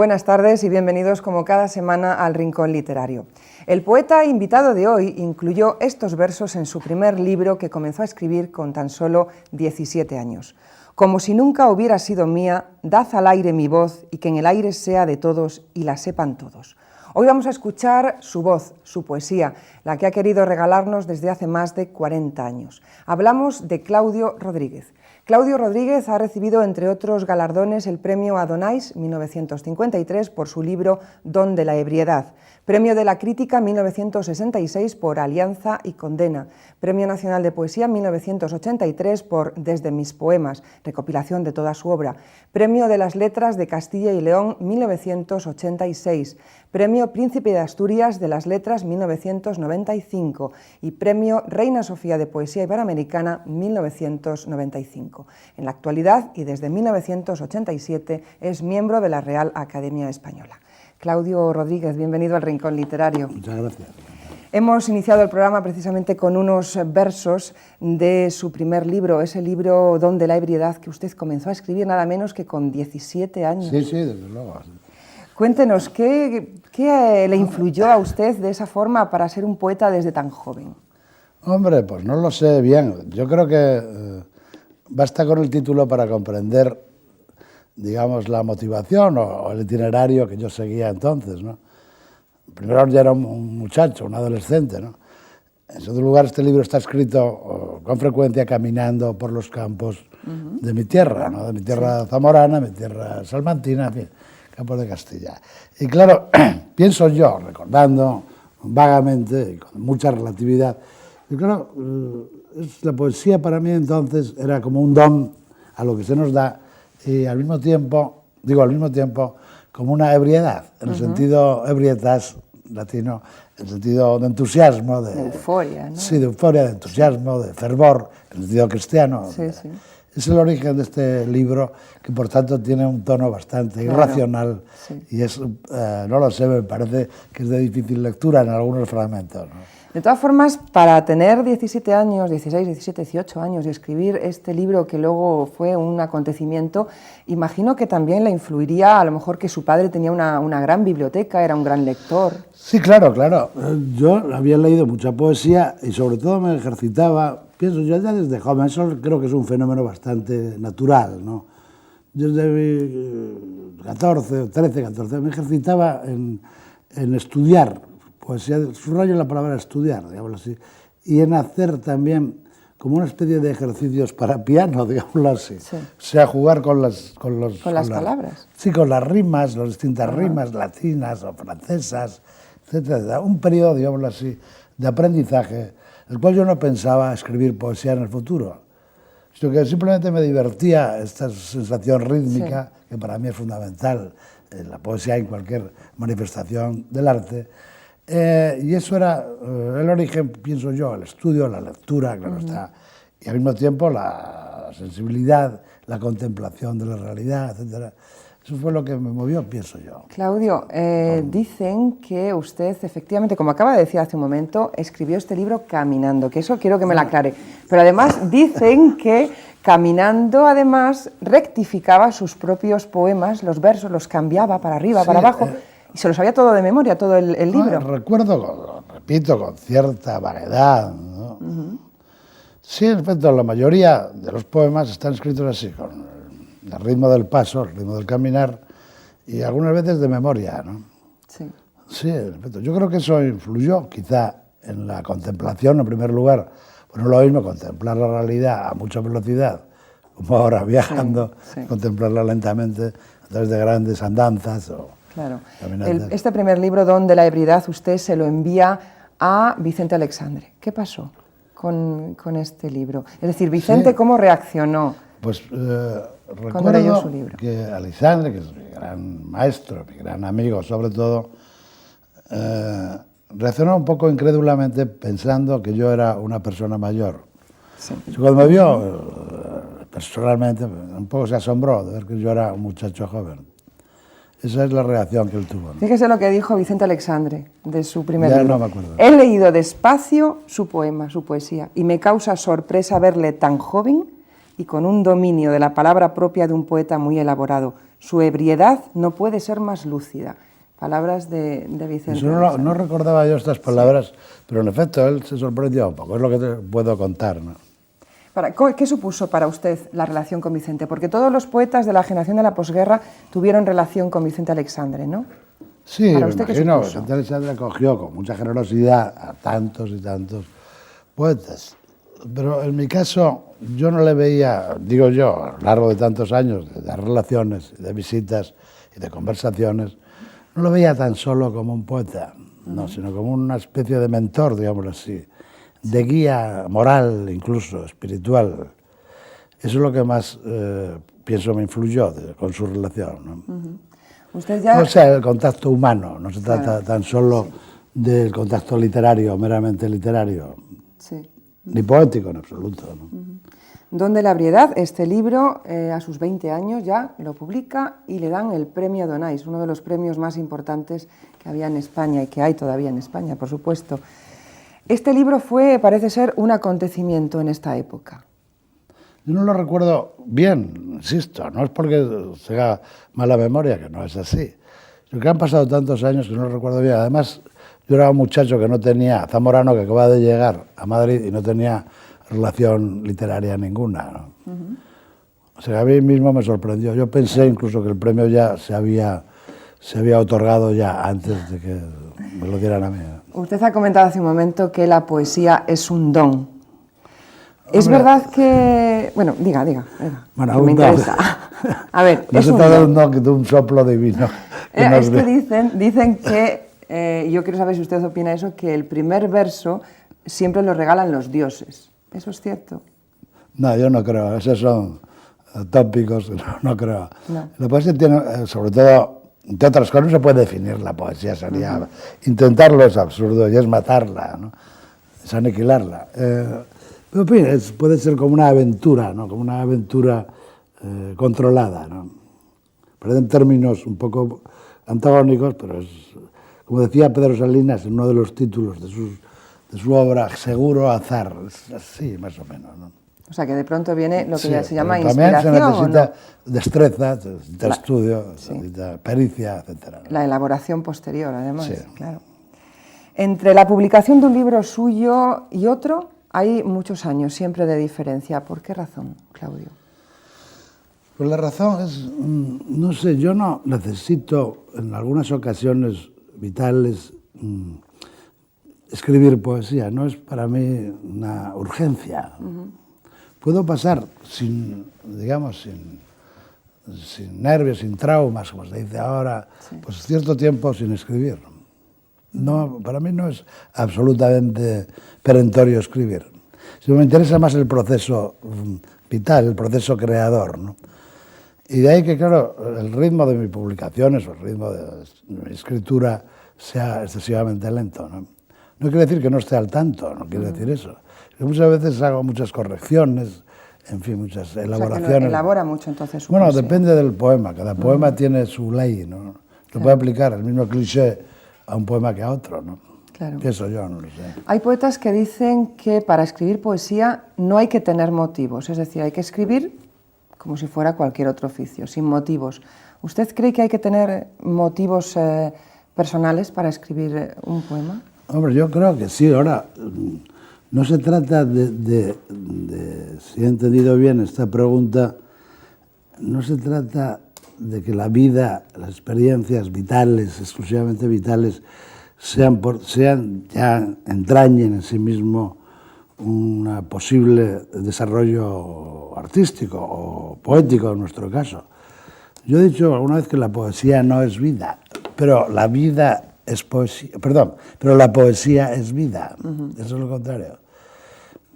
Buenas tardes y bienvenidos como cada semana al Rincón Literario. El poeta invitado de hoy incluyó estos versos en su primer libro que comenzó a escribir con tan solo 17 años. Como si nunca hubiera sido mía, dad al aire mi voz y que en el aire sea de todos y la sepan todos. Hoy vamos a escuchar su voz, su poesía, la que ha querido regalarnos desde hace más de 40 años. Hablamos de Claudio Rodríguez. Claudio Rodríguez ha recibido, entre otros galardones, el Premio Adonais 1953 por su libro Don de la ebriedad, Premio de la Crítica 1966 por Alianza y Condena, Premio Nacional de Poesía 1983 por Desde mis poemas, recopilación de toda su obra, Premio de las Letras de Castilla y León 1986, Premio Príncipe de Asturias de las Letras 1995 y Premio Reina Sofía de Poesía Iberoamericana 1995. En la actualidad y desde 1987 es miembro de la Real Academia Española. Claudio Rodríguez, bienvenido al Rincón Literario. Muchas gracias. Hemos iniciado el programa precisamente con unos versos de su primer libro, ese libro Don de la ebriedad que usted comenzó a escribir nada menos que con 17 años. Sí, desde luego. Cuéntenos, ¿qué le influyó a usted de esa forma para ser un poeta desde tan joven? Hombre, pues no lo sé bien. Yo creo que basta con el título para comprender, digamos, la motivación o el itinerario que yo seguía entonces, ¿no? Primero ya era un muchacho, un adolescente, ¿no? En segundo lugar, este libro está escrito con frecuencia caminando por los campos de mi tierra, ¿no? De mi tierra zamorana, mi tierra salmantina, en fin, campos de Castilla. Y claro, pienso yo, recordando vagamente y con mucha relatividad, y claro, la poesía para mí entonces era como un don a lo que se nos da y al mismo tiempo, como una ebriedad, en el sentido ebrietas latino, en el sentido de entusiasmo, de euforia, ¿no? Sí, de euforia, de entusiasmo, de fervor, en el sentido cristiano. Sí, sí. Es el origen de este libro, que por tanto tiene un tono bastante irracional, sí. Y es, no lo sé, me parece que es de difícil lectura en algunos fragmentos, ¿no? De todas formas, para tener 17 años, 16, 17, 18 años y escribir este libro que luego fue un acontecimiento, imagino que también le influiría a lo mejor que su padre tenía una gran biblioteca, era un gran lector. Sí, claro. Yo había leído mucha poesía y sobre todo me ejercitaba, pienso yo ya desde joven, eso creo que es un fenómeno bastante natural, ¿no? Desde 14, 13, 14, me ejercitaba en estudiar poesía, subrayo la palabra estudiar, digámoslo así, y en hacer también como una especie de ejercicios para piano, digámoslo así. Sí. O sea, jugar con las palabras. Sí, con las rimas, las distintas rimas latinas o francesas, etcétera. Un periodo, digámoslo así, de aprendizaje, el cual yo no pensaba escribir poesía en el futuro, sino que simplemente me divertía esta sensación rítmica, sí, que para mí es fundamental en la poesía y en cualquier manifestación del arte. Y eso era el origen, pienso yo, el estudio, la lectura, claro está, y al mismo tiempo la sensibilidad, la contemplación de la realidad, etcétera. Eso fue lo que me movió, pienso yo. Claudio, dicen que usted, efectivamente, como acaba de decir hace un momento, escribió este libro caminando, que eso quiero que me lo aclare. Pero además dicen que caminando, además, rectificaba sus propios poemas, los versos, los cambiaba para arriba, sí, para abajo, y se lo sabía todo de memoria, todo el libro. Recuerdo, repito, con cierta vaguedad, ¿no? Sí, en efecto, la mayoría de los poemas están escritos así, con el ritmo del paso, el ritmo del caminar, y algunas veces de memoria, ¿no? Sí. Sí, en efecto. Yo creo que eso influyó, quizá, en la contemplación, en primer lugar. Bueno, lo mismo contemplar la realidad a mucha velocidad, como ahora viajando, sí, sí, contemplarla lentamente a través de grandes andanzas o... Claro. Este primer libro, Don de la ebriedad, usted se lo envía a Vicente Aleixandre. ¿Qué pasó con este libro? Es decir, Vicente, sí, ¿cómo reaccionó? Pues recuerdo que Aleixandre, que es mi gran maestro, mi gran amigo sobre todo, reaccionó un poco incrédulamente pensando que yo era una persona mayor. Sí. Cuando me vio personalmente, un poco se asombró de ver que yo era un muchacho joven. Esa es la reacción que él tuvo, ¿no? Fíjese lo que dijo Vicente Aleixandre de su primer libro. No me acuerdo. He leído despacio su poema, su poesía, y me causa sorpresa verle tan joven y con un dominio de la palabra propia de un poeta muy elaborado. Su ebriedad no puede ser más lúcida. Palabras de Vicente. Eso no recordaba yo estas palabras, sí. Pero en efecto él se sorprendió un poco, es lo que te puedo contar, ¿no? ¿Qué supuso para usted la relación con Vicente? Porque todos los poetas de la generación de la posguerra tuvieron relación con Vicente Aleixandre, ¿no? Sí, me imagino, Vicente Aleixandre acogió con mucha generosidad a tantos y tantos poetas. Pero en mi caso, yo no le veía, digo yo, a lo largo de tantos años de relaciones, de visitas y de conversaciones, no lo veía tan solo como un poeta, no, sino como una especie de mentor, digámoslo así, de guía moral, incluso espiritual. Eso es lo que más, pienso, me influyó con su relación, ¿no? Usted ya... O sea, el contacto humano, no se trata tan solo del contacto literario, meramente literario, ni poético en absoluto, ¿no? Don de la Ebriedad, este libro, a sus 20 años ya lo publica y le dan el premio Donais, uno de los premios más importantes que había en España y que hay todavía en España, por supuesto. Este libro parece ser, un acontecimiento en esta época. Yo no lo recuerdo bien, insisto, no es porque tenga mala memoria, que no es así. Es que han pasado tantos años que no lo recuerdo bien. Además, yo era un muchacho que no tenía, zamorano, que acababa de llegar a Madrid y no tenía relación literaria ninguna, ¿no? O sea, a mí mismo me sorprendió. Yo pensé incluso que el premio ya se había otorgado ya antes de que me lo dieran a mí, ¿no? Usted ha comentado hace un momento que la poesía es un don. Es verdad que... Bueno, diga. Bueno, me interesa. A ver, no se trata de un don, que de un soplo divino. Es que dicen que, yo quiero saber si usted opina eso, que el primer verso siempre lo regalan los dioses. ¿Eso es cierto? No, yo no creo. Esos son tópicos, no creo. No. La poesía tiene, sobre todo, entre otras cosas, no se puede definir la poesía. Sería intentarlo es absurdo y es matarla, ¿no? Es aniquilarla. Pero, en fin, puede ser como una aventura, ¿no? Como una aventura controlada, ¿no? Parecen términos un poco antagónicos, pero es, como decía Pedro Salinas en uno de los títulos de su obra, seguro azar, es así más o menos, ¿no? O sea, que de pronto viene lo que ya se llama también inspiración. También se necesita destreza, se necesita estudio, se necesita pericia, etc., ¿no? La elaboración posterior, además, sí. Claro. Entre la publicación de un libro suyo y otro hay muchos años, siempre de diferencia. ¿Por qué razón, Claudio? Pues la razón es, no sé, yo no necesito en algunas ocasiones vitales escribir poesía, no es para mí una urgencia. Puedo pasar sin nervios, sin traumas, como se dice ahora, pues cierto tiempo sin escribir. No, para mí no es absolutamente perentorio escribir. Si me interesa más el proceso vital, el proceso creador, ¿no? Y de ahí que, claro, el ritmo de mis publicaciones o el ritmo de mi escritura sea excesivamente lento, ¿no? No quiere decir que no esté al tanto, no quiere decir eso. Yo muchas veces hago muchas correcciones, en fin, muchas elaboraciones. O sea, que elabora mucho entonces su Bueno, poesía. depende del poema, cada poema tiene su ley, ¿no? Se puede aplicar el mismo cliché a un poema que a otro, ¿no? Claro. Pienso yo, no lo sé. Hay poetas que dicen que para escribir poesía no hay que tener motivos, es decir, hay que escribir como si fuera cualquier otro oficio, sin motivos. ¿Usted cree que hay que tener motivos personales para escribir un poema? Hombre, yo creo que sí. Ahora, no se trata si he entendido bien esta pregunta, no se trata de que la vida, las experiencias vitales, exclusivamente vitales, entrañen en sí mismo un posible desarrollo artístico o poético en nuestro caso. Yo he dicho alguna vez que la poesía no es vida, pero la vida es poesía, pero la poesía es vida, eso es lo contrario.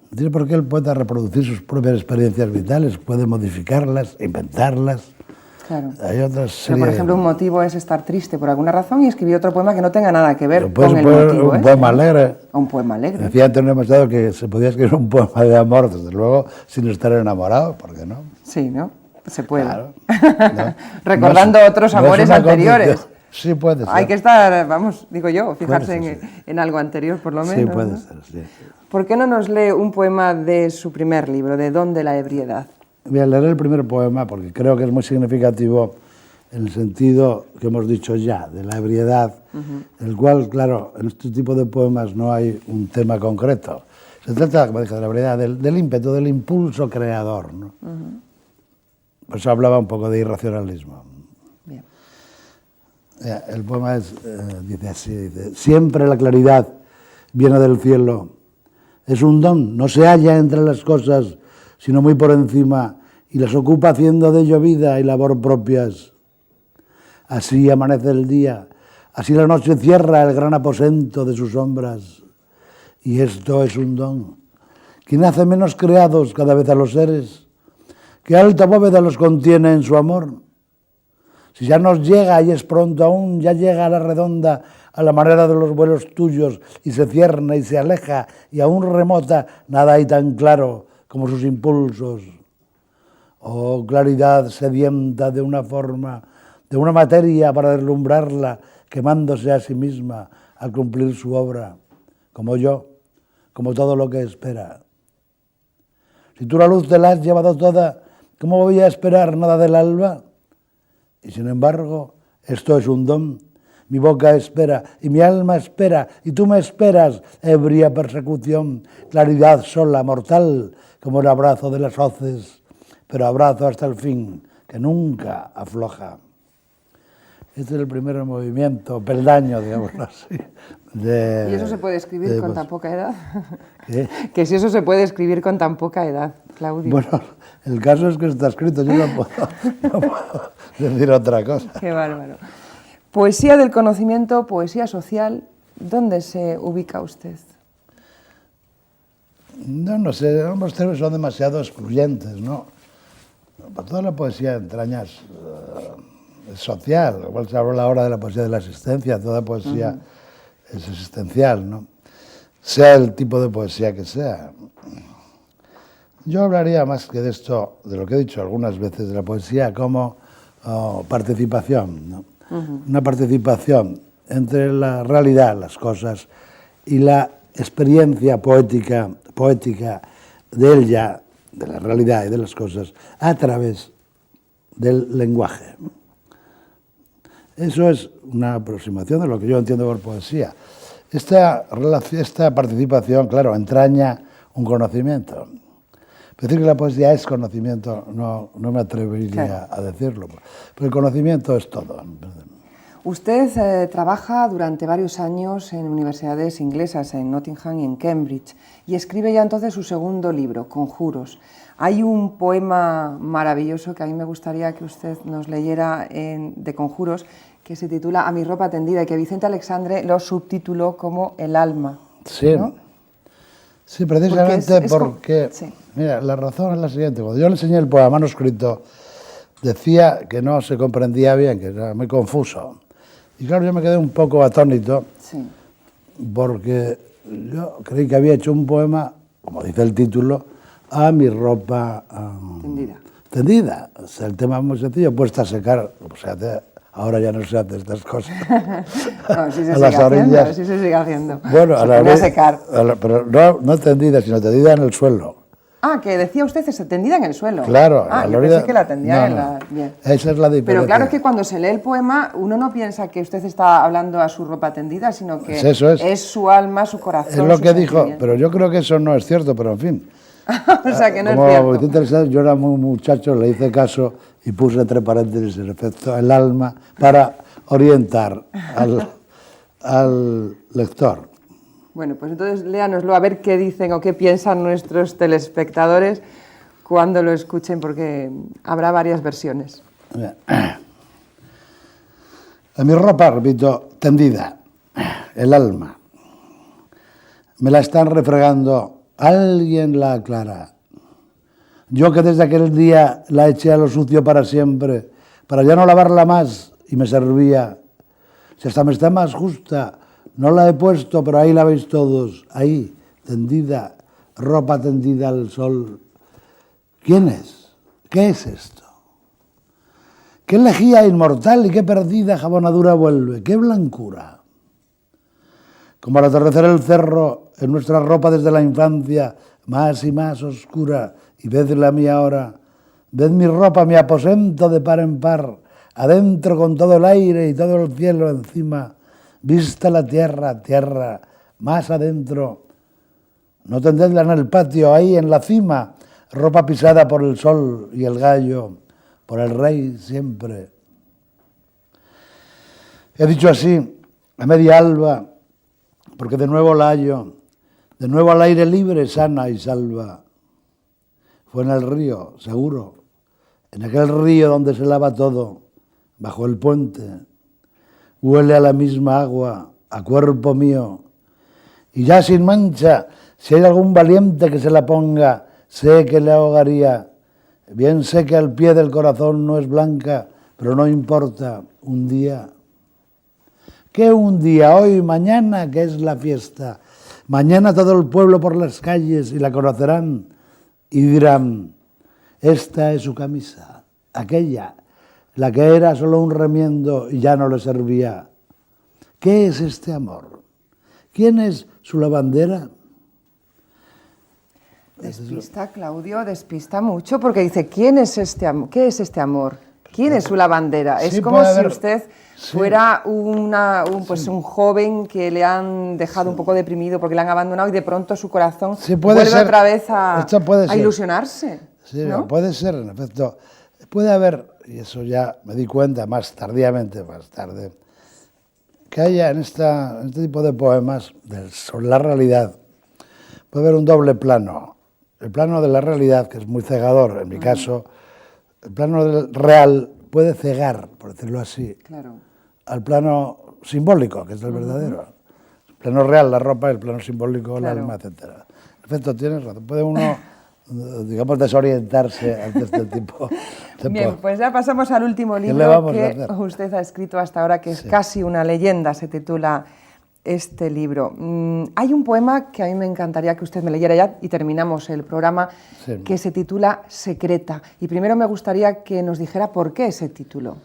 No tiene por qué el poeta reproducir sus propias experiencias vitales, puede modificarlas, inventarlas. Claro. Hay otras pero, por ejemplo, un motivo es estar triste por alguna razón y escribir otro poema que no tenga nada que ver con el motivo. Un poema alegre. Un poema alegre. Decía Antonio Machado que se podía escribir un poema de amor, desde luego, sin estar enamorado, ¿por qué no? Sí, ¿no? Se puede. Claro. ¿No? Recordando otros amores anteriores. Sí, puede ser. Hay que estar, vamos, digo yo, fijarse en algo anterior, por lo menos. Sí, puede ¿no? ser, sí. ¿Por qué no nos lee un poema de su primer libro, de Don de la Ebriedad? Voy a leer el primer poema porque creo que es muy significativo en el sentido que hemos dicho ya, de la ebriedad, en el cual, claro, en este tipo de poemas no hay un tema concreto. Se trata, como dije, de la ebriedad, del ímpetu, del impulso creador, ¿no? Por eso hablaba un poco de irracionalismo. Bien. El poema dice así, dice, siempre la claridad viene del cielo, es un don, no se halla entre las cosas, sino muy por encima, y las ocupa haciendo de ello vida y labor propias. Así amanece el día, así la noche cierra el gran aposento de sus sombras, y esto es un don. ¿Quién hace menos creados cada vez a los seres? ¿Qué alta bóveda los contiene en su amor? Si ya nos llega y es pronto aún, ya llega a la redonda a la manera de los vuelos tuyos y se cierna y se aleja y aún remota, nada hay tan claro como sus impulsos. Oh, claridad sedienta de una forma, de una materia para deslumbrarla, quemándose a sí misma al cumplir su obra, como yo, como todo lo que espera. Si tú la luz te la has llevado toda, ¿cómo voy a esperar nada del alba? Y sin embargo, esto es un don. Mi boca espera y mi alma espera y tú me esperas, ebria persecución, claridad sola, mortal, como el abrazo de las hoces, pero abrazo hasta el fin, que nunca afloja. Este es el primer movimiento, peldaño, digamos así. ¿Y eso se puede escribir con tan poca edad? ¿Qué? Que si eso se puede escribir con tan poca edad, Claudio. Bueno, el caso es que está escrito, yo no puedo decir otra cosa. Qué bárbaro. Poesía del conocimiento, poesía social, ¿dónde se ubica usted? No sé, ambos términos son demasiado excluyentes, ¿no? Para toda la poesía entrañas social, igual se habla ahora de la poesía de la existencia, toda poesía es existencial, ¿no? Sea el tipo de poesía que sea. Yo hablaría más que de esto, de lo que he dicho algunas veces, de la poesía como participación, ¿no? Una participación entre la realidad, las cosas, y la experiencia poética de ella, de la realidad y de las cosas, a través del lenguaje. Eso es una aproximación de lo que yo entiendo por poesía. Esta participación, claro, entraña un conocimiento. Decir que la poesía es conocimiento, no me atrevería a decirlo, pero el conocimiento es todo. Usted trabaja durante varios años en universidades inglesas, en Nottingham y en Cambridge, y escribe ya entonces su segundo libro, Conjuros. Hay un poema maravilloso que a mí me gustaría que usted nos leyera de Conjuros, que se titula A mi ropa tendida, y que Vicente Alexandre lo subtituló como El alma. Sí, ¿no? Sí, precisamente porque sí. Mira, la razón es la siguiente. Cuando yo le enseñé el poema manuscrito, decía que no se comprendía bien, que era muy confuso. Y claro, yo me quedé un poco atónito, Sí. porque yo creí que había hecho un poema, como dice el título, a mi ropa tendida. O sea, el tema es muy sencillo, puesta a secar, o sea, ahora ya no se hacen estas cosas. No, sí se a las orillas. Sí se sigue haciendo. Bueno, se pone a secar. Pero no tendida, sino tendida en el suelo. Ah, que decía usted es tendida en el suelo. Claro. Ah, yo pensé que la tendía en la... Bien. Esa es la diferencia. Pero claro, es que cuando se lee el poema, uno no piensa que usted está hablando a su ropa tendida, sino que pues eso es su alma, su corazón, es lo su que dijo, sentimiento. pero yo creo que eso no es cierto, pero en fin. O sea, que no Como es cierto. Vicente Alexandre, yo era muy muchacho, le hice caso y puse entre paréntesis el efecto el alma para orientar al lector. Bueno, pues entonces léanoslo a ver qué dicen o qué piensan nuestros telespectadores cuando lo escuchen, porque habrá varias versiones. A mi ropa, repito, tendida, el alma. Me la están refregando, alguien la aclara. Yo que desde aquel día la eché a lo sucio para siempre, para ya no lavarla más, y me servía. Si hasta me está más justa, no la he puesto, pero ahí la veis todos, ahí, tendida, ropa tendida al sol. ¿Quién es? ¿Qué es esto? ¿Qué lejía inmortal y qué perdida jabonadura vuelve? ¿Qué blancura? Como al atardecer el cerro, en nuestra ropa desde la infancia, más y más oscura, y ved la mía ahora, ved mi ropa, mi aposento de par en par, adentro con todo el aire y todo el cielo encima, vista la tierra, tierra, más adentro, no tendedla en el patio, ahí en la cima, ropa pisada por el sol y el gallo, por el rey siempre. He dicho así, a media alba, porque de nuevo la hallo, de nuevo al aire libre, sana y salva. Fue en el río, seguro, en aquel río donde se lava todo, bajo el puente. Huele a la misma agua, a cuerpo mío, y ya sin mancha, si hay algún valiente que se la ponga, sé que le ahogaría. Bien sé que al pie del corazón no es blanca, pero no importa, un día. ¿Qué un día? Hoy, mañana, que es la fiesta. Mañana todo el pueblo por las calles y la conocerán y dirán, esta es su camisa, aquella, la que era solo un remiendo y ya no le servía. ¿Qué es este amor? ¿Quién es su lavandera? Despista, Claudio, despista mucho, porque dice, ¿quién es este amor? ¿Qué es este amor? ¿Quién es su lavandera? Sí, es como si haber, usted sí, fuera un joven que le han dejado un poco deprimido porque le han abandonado y de pronto su corazón vuelve otra vez a ilusionarse. Sí, ¿no? Puede ser, en efecto. Puede haber, y eso ya me di cuenta más tardíamente, más tarde, que haya en este tipo de poemas sobre la realidad, puede haber un doble plano. El plano de la realidad, que es muy cegador, en mi caso, el plano del real puede cegar, por decirlo así, claro, al plano simbólico, que es el verdadero. El plano real, la ropa, el plano simbólico, el alma, etc. En efecto, tienes razón. Puede uno, digamos, desorientarse ante este tipo de Bien, pues ya pasamos al último libro que usted ha escrito hasta ahora, que es casi una leyenda, se titula este libro. Hay un poema que a mí me encantaría que usted me leyera ya y terminamos el programa, que se titula Secreta. Y primero me gustaría que nos dijera por qué ese título.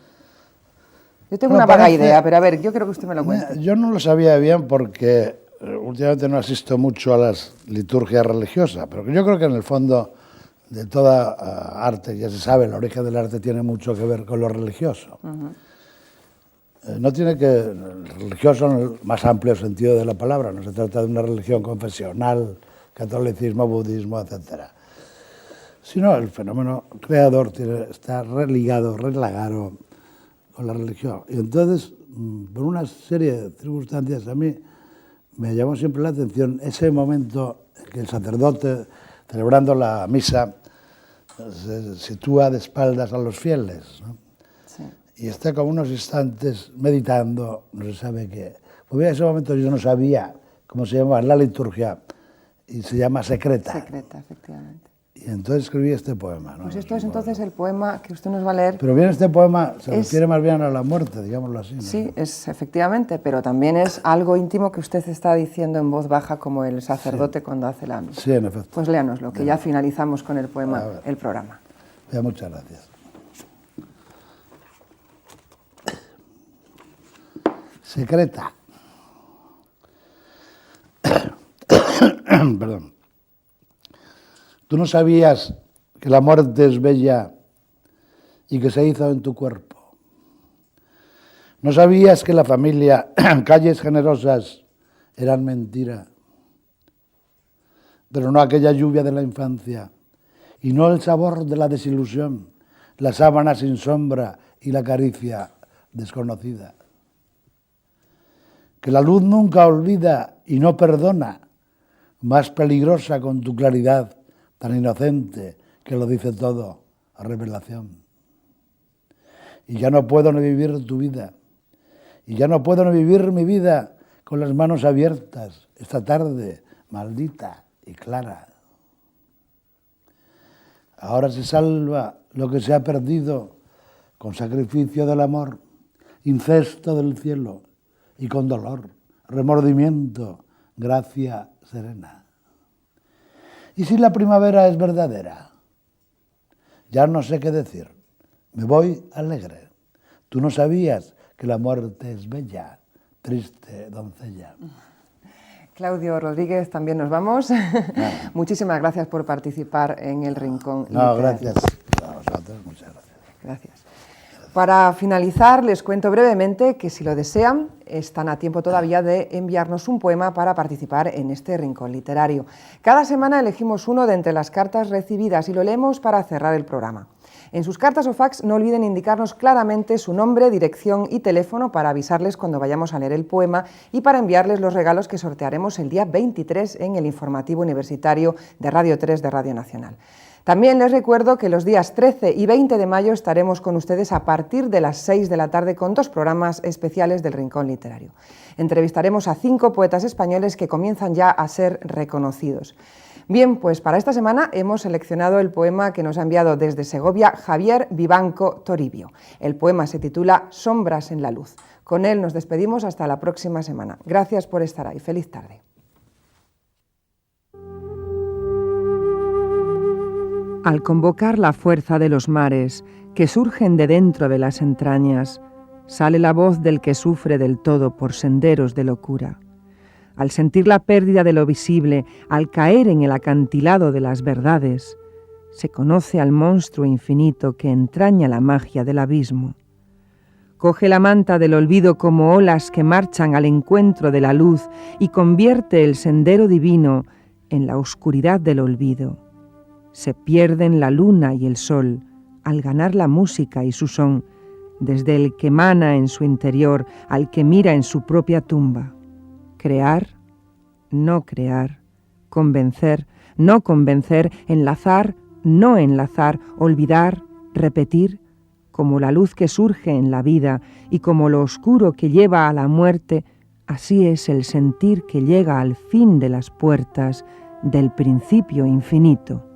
Yo tengo una vaga idea, pero a ver, yo creo que usted me lo cuente. Yo no lo sabía bien porque últimamente no asisto mucho a las liturgias religiosas, pero yo creo que en el fondo de toda arte, ya se sabe, el origen del arte tiene mucho que ver con lo religioso. No tiene que, religioso en el más amplio sentido de la palabra, no se trata de una religión confesional, catolicismo, budismo, etc. Sino el fenómeno creador está religado con la religión. Y entonces, por una serie de circunstancias, a mí me llamó siempre la atención ese momento en que el sacerdote, celebrando la misa, se sitúa de espaldas a los fieles, ¿no? Sí. Y está como unos instantes meditando, no se sabe qué. Porque en ese momento yo no sabía cómo se llamaba la liturgia, y se llama Secreta. Secreta, efectivamente. Y entonces escribí este poema, ¿no? Pues esto es entonces el poema que usted nos va a leer. Pero bien, este poema se refiere más bien a la muerte, digámoslo así, ¿no? Sí, es efectivamente, pero también es algo íntimo que usted está diciendo en voz baja como el sacerdote cuando hace la misa. Sí, en efecto. Pues léanoslo, que ya finalizamos con el poema, el programa. Ya, muchas gracias. Secreta. Perdón. Tú no sabías que la muerte es bella y que se hizo en tu cuerpo. No sabías que la familia, calles generosas, eran mentira. Pero no aquella lluvia de la infancia, y no el sabor de la desilusión, la sábana sin sombra y la caricia desconocida. Que la luz nunca olvida y no perdona, más peligrosa con tu claridad tan inocente que lo dice todo, a revelación. Y ya no puedo ni vivir tu vida, y ya no puedo ni vivir mi vida con las manos abiertas esta tarde maldita y clara. Ahora se salva lo que se ha perdido con sacrificio del amor, incesto del cielo y con dolor, remordimiento, gracia serena. ¿Y si la primavera es verdadera? Ya no sé qué decir. Me voy alegre. Tú no sabías que la muerte es bella, triste doncella. Claudio Rodríguez, también nos vamos. Muchísimas gracias por participar en el Rincón No, Literario. gracias a vosotros, muchas gracias. Gracias. Para finalizar, les cuento brevemente que si lo desean, están a tiempo todavía de enviarnos un poema para participar en este rincón literario. Cada semana elegimos uno de entre las cartas recibidas y lo leemos para cerrar el programa. En sus cartas o fax no olviden indicarnos claramente su nombre, dirección y teléfono para avisarles cuando vayamos a leer el poema y para enviarles los regalos que sortearemos el día 23 en el informativo universitario de Radio 3 de Radio Nacional. También les recuerdo que los días 13 y 20 de mayo estaremos con ustedes a partir de las 6 de la tarde con 2 programas especiales del Rincón Literario. Entrevistaremos a 5 poetas españoles que comienzan ya a ser reconocidos. Bien, pues para esta semana hemos seleccionado el poema que nos ha enviado desde Segovia Javier Vivanco Toribio. El poema se titula Sombras en la luz. Con él nos despedimos hasta la próxima semana. Gracias por estar ahí. Feliz tarde. Al convocar la fuerza de los mares que surgen de dentro de las entrañas, sale la voz del que sufre del todo por senderos de locura. Al sentir la pérdida de lo visible, al caer en el acantilado de las verdades, se conoce al monstruo infinito que entraña la magia del abismo. Coge la manta del olvido como olas que marchan al encuentro de la luz y convierte el sendero divino en la oscuridad del olvido. Se pierden la luna y el sol al ganar la música y su son, desde el que emana en su interior al que mira en su propia tumba. Crear, no crear, convencer, no convencer, enlazar, no enlazar, olvidar, repetir, como la luz que surge en la vida y como lo oscuro que lleva a la muerte, así es el sentir que llega al fin de las puertas del principio infinito.